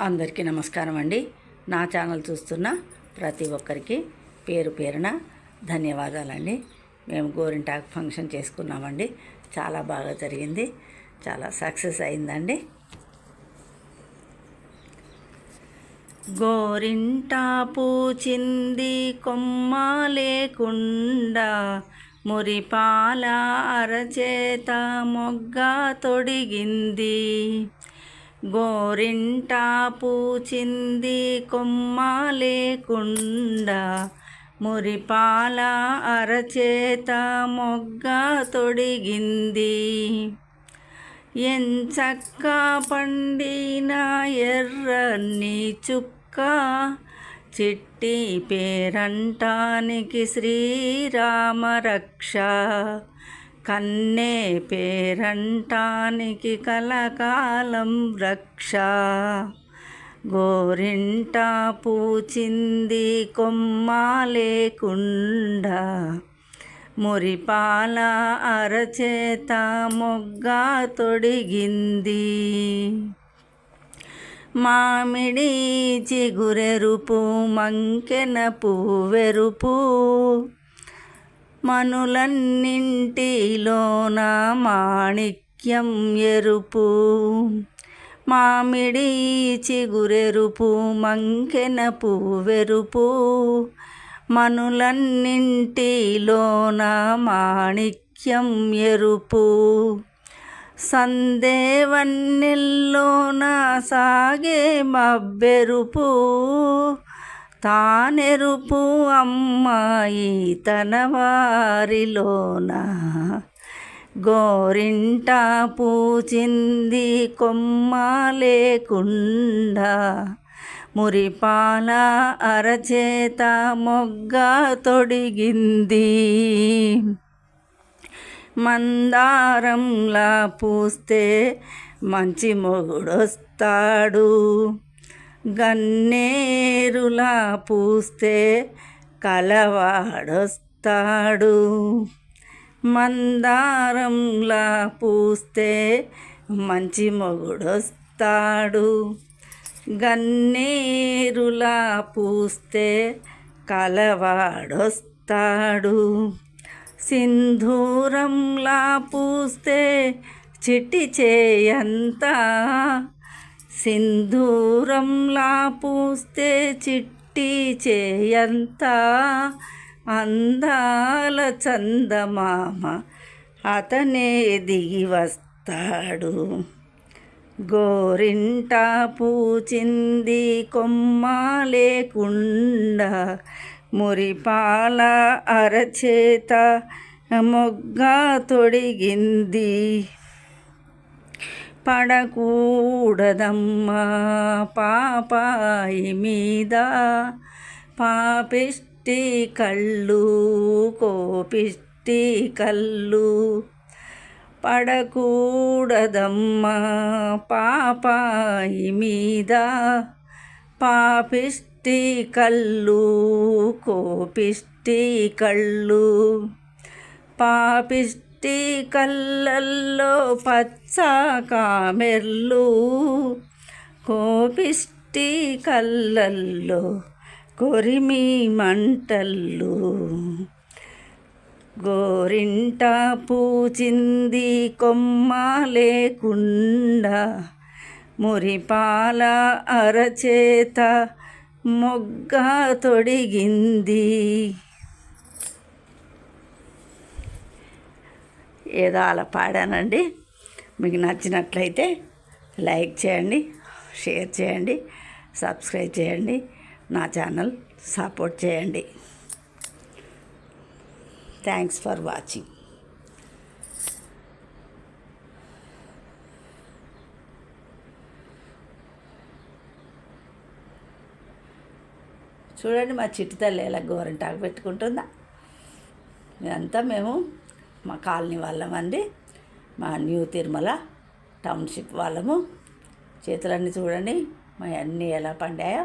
అందరికీ నమస్కారం అండి. నా ఛానల్ చూస్తున్న ప్రతి ఒక్కరికి పేరు పేరున ధన్యవాదాలండి. మేము గోరింటాకు ఫంక్షన్ చేసుకున్నామండి. చాలా బాగా జరిగింది, చాలా సక్సెస్ అయిందండి. గోరింటా పూచింది కొమ్మ లేకుండా, మురిపాల అరచేత మొగ్గ తొడిగింది. గోరింటా పూచింది కొమ్మ లేకుండా, మురిపాల అరచేత మొగ్గ తొడిగింది. ఎంచక్క పండిన ఎర్రని చుక్క, చిట్టి పేరంటానికి శ్రీరామ రక్ష. కన్నే పేరంటానికి కలకాలం రక్ష. గోరింటా పూచింది కొమ్మ లేకుండా, మురిపాల అరచేత మొగ్గ తొడిగింది. మామిడి చిగురెరుపు మంకెన పువ్వెరుపు, మనులన్నింటిలోన మాణిక్యం ఎరుపు. మామిడి చిగురెరుపు మంకెన పువ్వెరుపు, మనులన్నింటిలోన మాణిక్యం ఎరుపు. సందేవన్నెల్లోన సాగే మబ్బెరుపు, తానెరుపు అమ్మాయి తన వారిలోన. గోరింటా పూచింది కొమ్మ లేకుండా, మురిపాల అరచేత మొగ్గ తొడిగింది. మందారంలా పూస్తే మంచి మొగుడొస్తాడు, గన్నేరులా పూస్తే కలవాడొస్తాడు. మందారంలా పూస్తే మంచి మొగుడొస్తాడు, గన్నేరులా పూస్తే కలవాడొస్తాడు. సింధూరంలా పూస్తే చిట్టి చేయంతా, సింధూరంలా పూస్తే చిట్టి చేయంతా. అందాల చందమామ అతనే దిగి వస్తాడు. గోరింటా పూచింది కొమ్మ లేకుండా, మురిపాల అరచేత మొగ్గ తొడిగింది. పడకూడదమ్మా పాపాయి మీద, పాపిష్టి కళ్ళు కోపిష్టి కళ్ళు. పడకూడదమ్మా పాపాయి మీద, పాపిష్టి కళ్ళు కోపిష్టి కళ్ళు. పాపిష్టి కళ్ళల్లో పచ్చ కామెర్లు, కోపిష్టి కళ్ళల్లో కొరిమి మంటళ్ళు. గోరింటా పూచింది కొమ్మ లేకుండా, మురిపాల అరచేత మొగ్గ తొడిగింది. ఏదో అలా పాడానండి. మీకు నచ్చినట్లయితే లైక్ చేయండి, షేర్ చేయండి, సబ్స్క్రైబ్ చేయండి, నా ఛానల్ సపోర్ట్ చేయండి. Thanks for watching. చూడండి మా చిట్టి తల్లి ఎలా గోరింటాకు పెట్టుకుంటుందా. ఇదంతా మేము మా కాలనీ వాళ్ళమండి, మా న్యూ తిరుమల టౌన్షిప్ వాళ్ళము. చేతులన్నీ చూడండి మా అన్నీ ఎలా పండాయో.